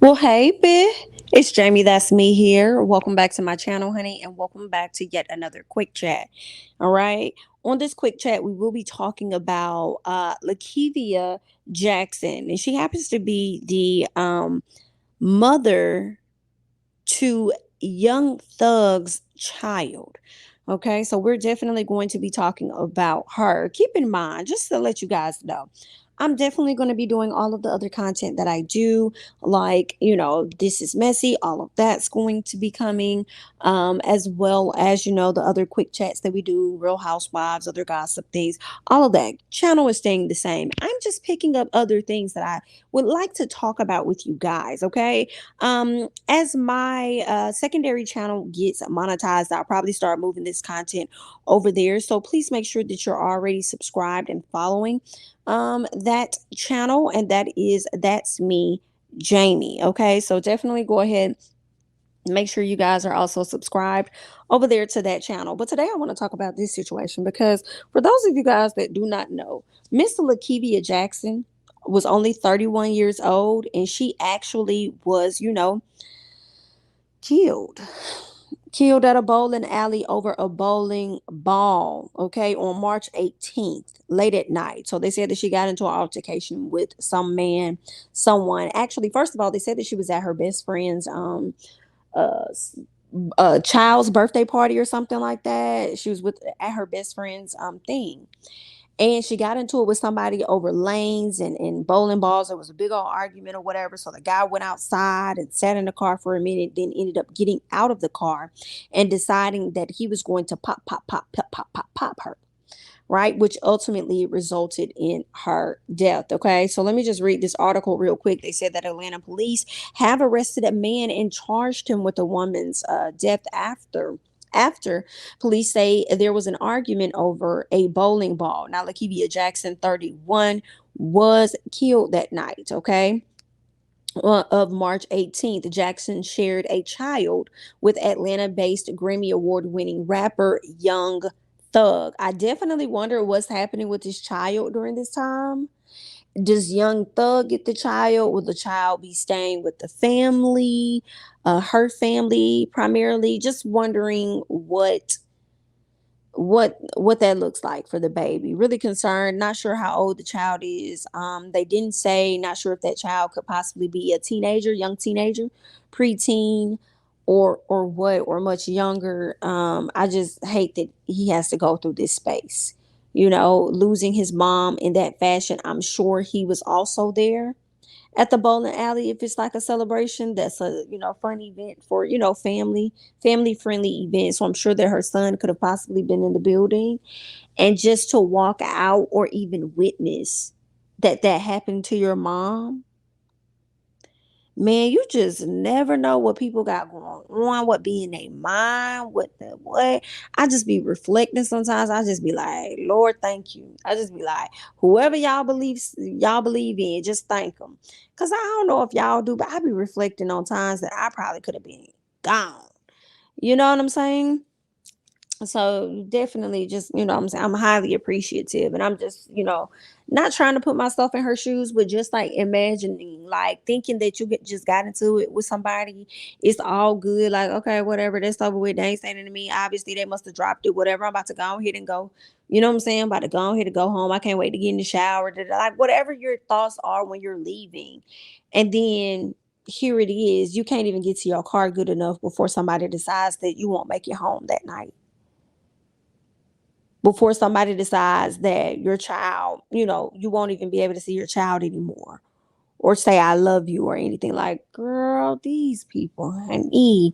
Well, hey, it's Jamie. That's me here. Welcome back to my channel, honey, and welcome back to yet another quick chat. All right. On this quick chat, we will be talking about LaKevia Jackson, and she happens to be the mother to Young Thug's child. Okay, so we're definitely going to be talking about her. Keep in mind, just to let you guys know, I'm definitely going to be doing all of the other content that I do, like, This Is Messy, all of that's going to be coming, as well as, the other quick chats that we do, Real Housewives, other gossip things, all of that. Channel is staying the same. I'm just picking up other things that I would like to talk about with you guys, okay? As my secondary channel gets monetized, I'll probably start moving this content over there. So please make sure that you're already subscribed and following that channel, and that is That's Me, Jamie. Okay, so definitely go ahead. Make sure you guys are also subscribed over there to that channel. But today I want to talk about this situation because for those of you guys that do not know, Miss LaKevia Jackson was only 31 years old, and she actually was, killed. Killed at a bowling alley over a bowling ball, okay, on March 18th, late at night. So they said that she got into an altercation with someone. Actually, first of all, they said that she was at her best friend's uh child's birthday party or something like that. She was with at her best friend's thing, and she got into it with somebody over lanes and bowling balls. There was a big old argument or whatever. So the guy went outside and sat in the car for a minute, then ended up getting out of the car and deciding that he was going to pop, pop, pop, pop, pop, pop, pop her. Right, which ultimately resulted in her death. Okay, so let me just read this article real quick. They said that Atlanta police have arrested a man and charged him with the woman's death after police say there was an argument over a bowling ball. Now, LaKevia Jackson, 31, was killed that night, okay? Of March 18th, Jackson shared a child with Atlanta based Grammy Award winning rapper Young Thug. I definitely wonder what's happening with this child during this time. Does Young Thug get the child? Will the child be staying with the family, her family primarily? Just wondering what that looks like for the baby. Really concerned, not sure how old the child is. They didn't say, not sure if that child could possibly be a teenager, young teenager, preteen, or what, or much younger. I just hate that he has to go through this space, losing his mom in that fashion. I'm sure he was also there at the bowling alley. If it's like a celebration, that's a fun event for family friendly event. So I'm sure that her son could have possibly been in the building, and just to walk out or even witness that happened to your mom. Man, you just never know what people got going on, what be in their mind, what. I just be reflecting sometimes. I just be like, Lord, thank you. I just be like, whoever y'all believe in, just thank them. Cause I don't know if y'all do, but I be reflecting on times that I probably could have been gone. You know what I'm saying? So definitely, just I'm saying, I'm highly appreciative, and I'm just not trying to put myself in her shoes, but just like imagining, like thinking that just got into it with somebody. It's all good, like, okay, whatever, that's over with. They ain't saying anything to me. Obviously they must have dropped it, whatever. I'm about to go ahead and go, what I'm saying, I'm about to go ahead and go home. I can't wait to get in the shower, like whatever your thoughts are when you're leaving. And then here it is, you can't even get to your car good enough before somebody decides that you won't make it home that night, before somebody decides that your child, you won't even be able to see your child anymore or say I love you or anything. Like, girl, these people, honey.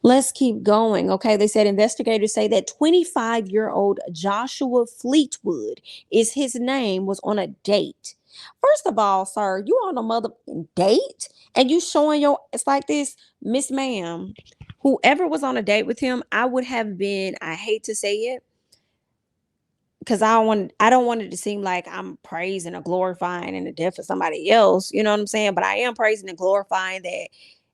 Let's keep going. Okay, they said investigators say that 25-year-old Joshua Fleetwood is his name, was on a date. First of all, sir, you on a mother date and you showing your, it's like this, Miss Ma'am. Whoever was on a date with him, I would have been, I hate to say it, because I don't want it to seem like I'm praising or glorifying in the death of somebody else. You know what I'm saying? But I am praising and glorifying that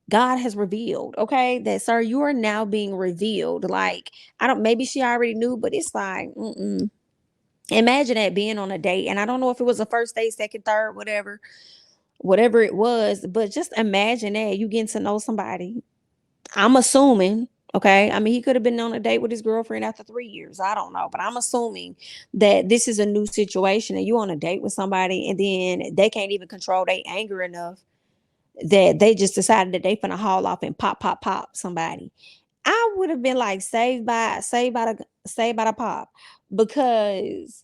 God has revealed, okay? That, sir, you are now being revealed. Like, I don't, maybe she already knew, but it's like, imagine that, being on a date. And I don't know if it was a first date, second, third, whatever. whatever it was. But just imagine that you getting to know somebody. I'm assuming, okay? I mean, he could have been on a date with his girlfriend after 3 years. I don't know. But I'm assuming that this is a new situation and you on a date with somebody and then they can't even control their anger enough that they just decided that they finna haul off and pop, pop, pop somebody. I would have been like saved by the pop because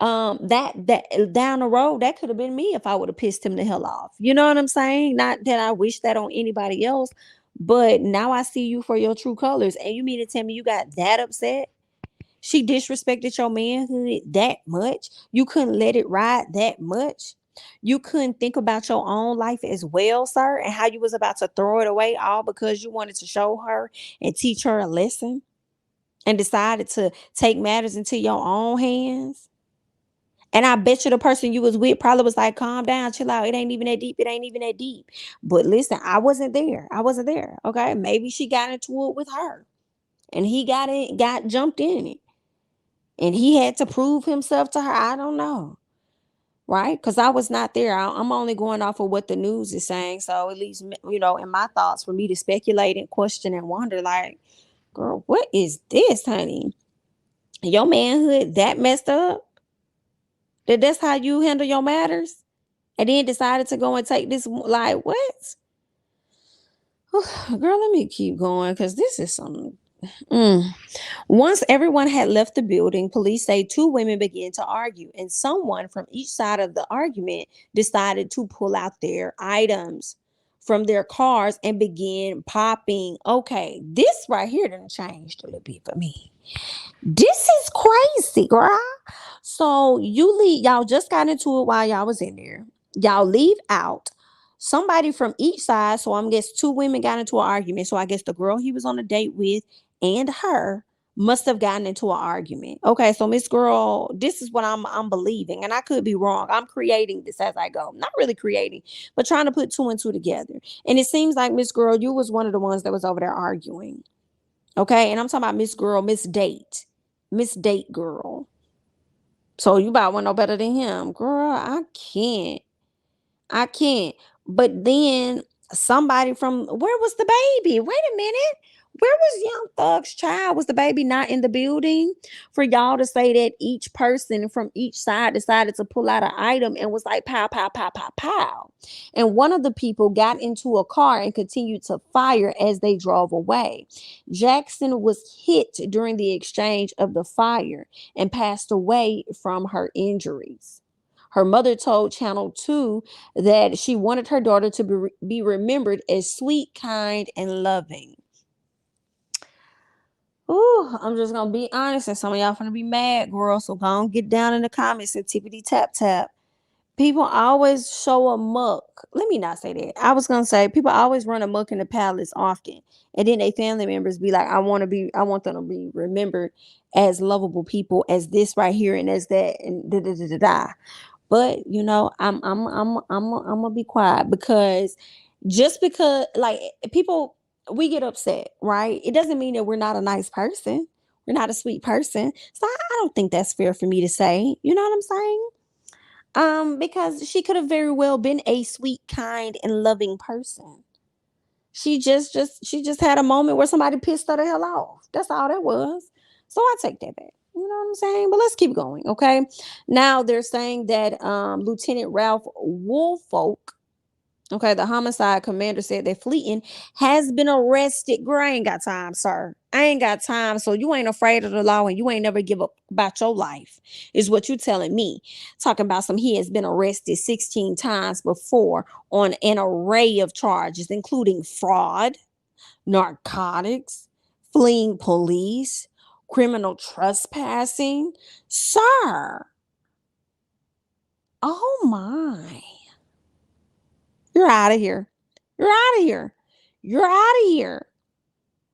that down the road that could have been me if I would have pissed him the hell off. You know what I'm saying? Not that I wish that on anybody else, but now I see you for your true colors. And you mean to tell me you got that upset? She disrespected your manhood that much. You couldn't let it ride that much. You couldn't think about your own life as well, sir, and how you was about to throw it away all because you wanted to show her and teach her a lesson and decided to take matters into your own hands. And I bet you the person you was with probably was like, calm down, chill out. It ain't even that deep. It ain't even that deep. But listen, I wasn't there. I wasn't there. Okay. Maybe she got into it with her and he got jumped in it. And he had to prove himself to her. I don't know. Right. Because I was not there. I'm only going off of what the news is saying. So at least, in my thoughts, for me to speculate and question and wonder, like, girl, what is this, honey? Your manhood that messed up? That's how you handle your matters? And then decided to go and take this, like, what? Girl, let me keep going because this is some. Mm. Once everyone had left the building, police say two women began to argue, and someone from each side of the argument decided to pull out their items from their cars and begin popping. Okay, this right here done changed a little bit for me. This is crazy, girl. So you leave, y'all just got into it while y'all was in there. Y'all leave out. Somebody from each side, so I'm guess two women got into an argument. So I guess the girl he was on a date with and her must have gotten into an argument. Okay, so Miss Girl, this is what I'm believing, and I could be wrong. I'm creating this as I go. Not really creating, but trying to put two and two together. And it seems like Miss Girl, you was one of the ones that was over there arguing. Okay, and I'm talking about Miss Girl, Miss Date Girl. So you about want no better than him, girl. I can't. I can't. But then somebody from where was the baby? Wait a minute. Where was Young Thug's child? Was the baby not in the building? For y'all to say that each person from each side decided to pull out an item and was like pow, pow, pow, pow, pow. And one of the people got into a car and continued to fire as they drove away. Jackson was hit during the exchange of the fire and passed away from her injuries. Her mother told Channel 2 that she wanted her daughter to be remembered as sweet, kind, and loving. Ooh, I'm just gonna be honest, and some of y'all gonna be mad, girl. So go on, get down in the comments and tippity tap tap. People always show a muck. Let me not say that. I was gonna say people always run a muck in the palace often, and then they family members be like, I want them to be remembered as lovable people, as this right here, and as that, and da da da da da. But I'm gonna be quiet because just because like people we get upset, right? It doesn't mean that we're not a nice person. We're not a sweet person. So I don't think that's fair for me to say. You know what I'm saying? Because she could have very well been a sweet, kind, and loving person. She just had a moment where somebody pissed her the hell off. That's all that was. So I take that back. You know what I'm saying? But let's keep going, okay? Now they're saying that Lieutenant Ralph Woolfolk, okay, the homicide commander, said that Fleeton has been arrested. Girl, I ain't got time, sir. I ain't got time. So you ain't afraid of the law and you ain't never give up about your life, is what you telling me. Talking about he has been arrested 16 times before on an array of charges, including fraud, narcotics, fleeing police, criminal trespassing. Sir, oh my. You're out of here. You're out of here. You're out of here.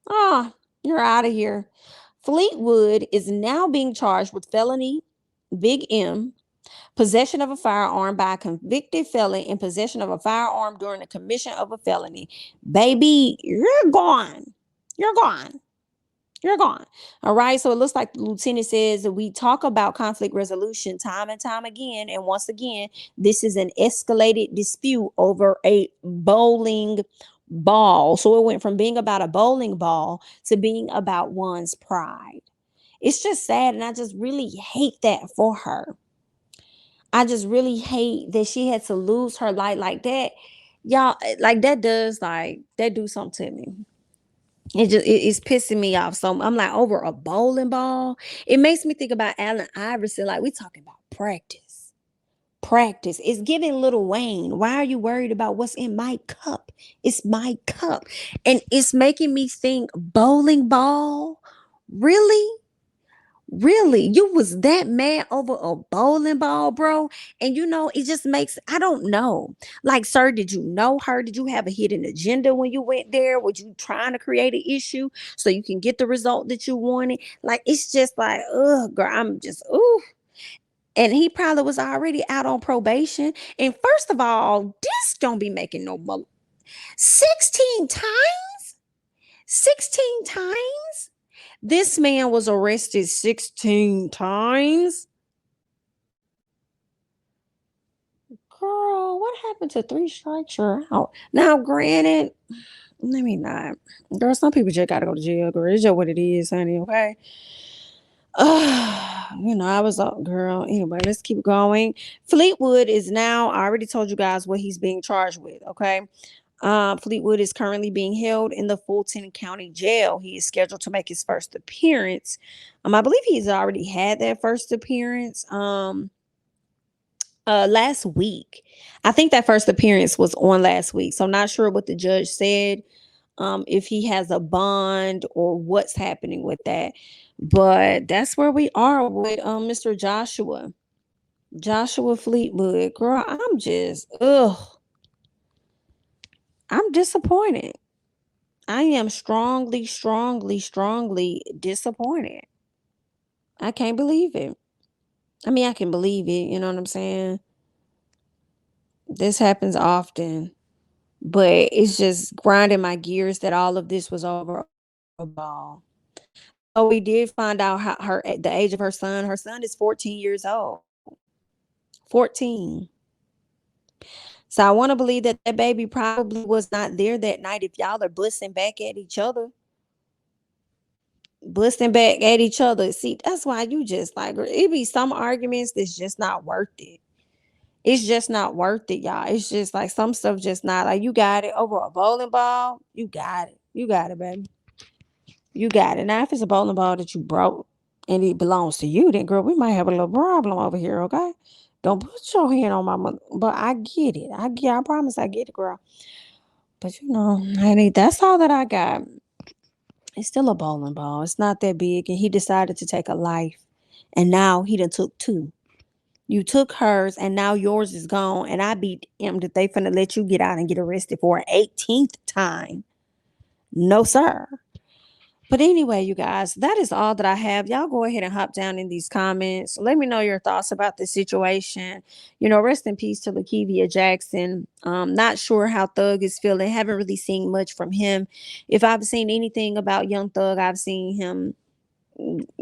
Ah, you're out of here. Fleetwood is now being charged with felony, Big M, possession of a firearm by a convicted felon in possession of a firearm during the commission of a felony. Baby, you're gone. You're gone. You're gone. All right. So it looks like the lieutenant says that we talk about conflict resolution time and time again. And once again, this is an escalated dispute over a bowling ball. So it went from being about a bowling ball to being about one's pride. It's just sad. And I just really hate that for her. I just really hate that she had to lose her light like that. Y'all, like that does like that do something to me. It's pissing me off. So I'm like over a bowling ball. It makes me think about Allen Iverson. Like we talking about practice. Practice. It's giving Little Wayne. Why are you worried about what's in my cup? It's my cup. And it's making me think bowling ball. Really? Really? You was that mad over a bowling ball, bro? And it just makes I don't know. Like, sir, did you know her? Did you have a hidden agenda when you went there? Were you trying to create an issue so you can get the result that you wanted? Like, it's just like, ugh, girl, I'm just, ooh. And he probably was already out on probation. And first of all, this don't be making no money. 16 times? 16 times? This man was arrested 16 times. Girl, what happened to three strikes you're out? Now, granted, let me not. Girl, some people just gotta go to jail, girl. It's just what it is, honey, okay? I was up, girl. Anyway, let's keep going. Fleetwood is now, I already told you guys what he's being charged with, okay? Fleetwood is currently being held in the Fulton County Jail. He is scheduled to make his first appearance. I believe he's already had that first appearance last week. I think that first appearance was on last week. So I'm not sure what the judge said, if he has a bond or what's happening with that. But that's where we are with Mr. Joshua Fleetwood. Girl, I'm disappointed. I am strongly, strongly, strongly disappointed. I can't believe it. I mean, I can believe it, you know what I'm saying? This happens often, but it's just grinding my gears that all of this was over a ball. So we did find out how her at the age of her son. Her son is 14 years old. 14. So I want to believe that that baby probably was not there that night if y'all are busting back at each other. Busting back at each other. See, that's why you just like it be some arguments that's just not worth it. It's just not worth it, y'all. It's just like some stuff just not like you got it over a bowling ball. You got it. You got it, baby. You got it. Now, if it's a bowling ball that you broke and it belongs to you, then girl, we might have a little problem over here, okay? Don't put your hand on my mother. But I get it. I promise I get it, girl. But honey, that's all that I got. It's still a bowling ball. It's not that big. And he decided to take a life. And now he done took two. You took hers and now yours is gone. And I be him that they finna let you get out and get arrested for an 18th time. No, sir. But anyway, you guys, that is all that I have. Y'all go ahead and hop down in these comments. Let me know your thoughts about this situation. Rest in peace to LaKevia Jackson. Not sure how Thug is feeling. Haven't really seen much from him. If I've seen anything about Young Thug, I've seen him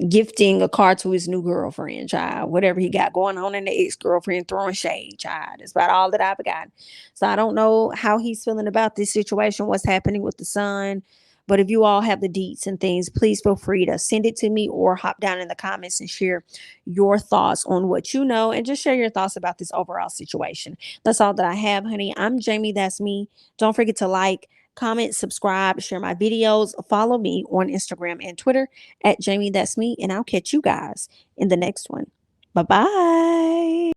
gifting a car to his new girlfriend, child. Whatever he got going on in the ex-girlfriend, throwing shade, child. That's about all that I've got. So I don't know how he's feeling about this situation, what's happening with the son. But if you all have the deets and things, please feel free to send it to me or hop down in the comments and share your thoughts on what you know and just share your thoughts about this overall situation. That's all that I have, honey. I'm Jamie. That's me. Don't forget to like, comment, subscribe, share my videos. Follow me on Instagram and Twitter at Jamie That's Me. And I'll catch you guys in the next one. Bye-bye.